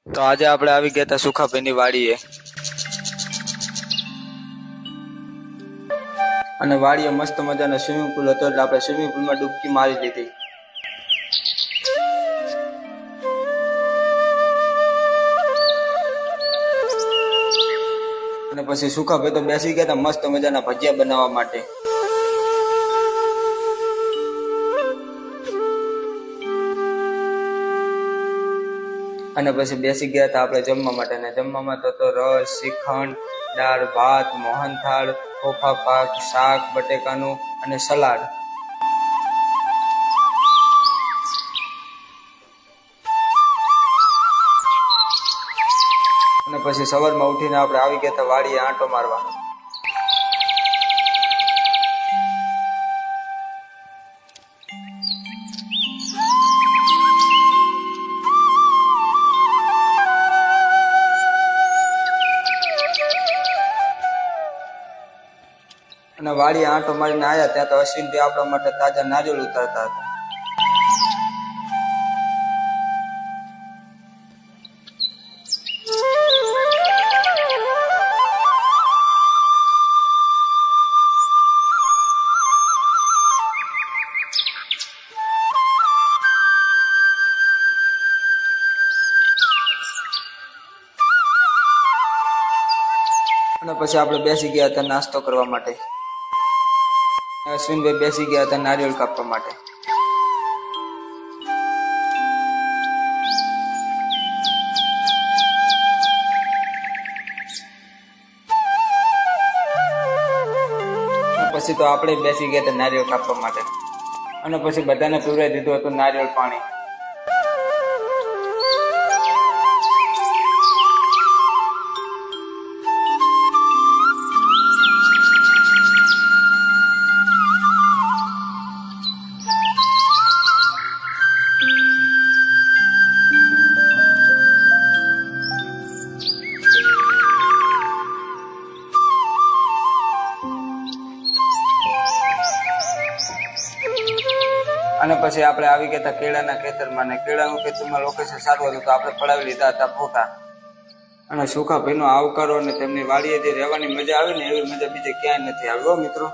તો આજે આપણે આવી ગયા હતા સુખાભાઈની વાડીએ અને વાડીએ મસ્ત મજાનો સ્વિમિંગ પુલ હતો એટલે આપણે સ્વિમિંગ પુલમાં ડૂબકી મારી લીધી અને પછી સુખાભાઈ તો બેસી ગયા હતા મસ્ત મજાના ભજીયા બનાવવા માટે અને પછી બેસી ગયા હતા આપણે જમવા માટે અને જમવામાં તો રસ શ્રીખંડ દાળ ભાત મોહનથાળ ચોખા પાક શાક બટેકાનું અને સલાડ અને પછી સવારમાં ઉઠીને આપણે આવી ગયા હતા વાડીએ આંટો મારવા અને વાડીએ આંટો મારીને આવ્યા ત્યાં તો અશ્વિનભાઈ આપણા માટે તાજા નારિયેળ ઉતારતા હતા અને પછી આપણે બેસી ગયા હતા નાસ્તો કરવા માટે અશ્વિનભાઈ બેસી ગયા હતા નારિયેળ કાપવા માટે પછી તો આપણે બેસી ગયા હતા નારિયેળ કાપવા માટે અને પછી બધાને પીવડાવી દીધું હતું નારિયેળ પાણી અને પછી આપણે આવી ગયા હતા કેળાના ખેતરમાં ને કેળાનું ખેતરમાં લોકેશન સારું હતું તો આપણે પડાવી લીધા હતા ફોટા અને સુખાભાઈનો આવકારો અને તેમની વાડીએ જે રહેવાની મજા આવી ને એવી મજા બીજે ક્યાંય નથી આવ્યો મિત્રો।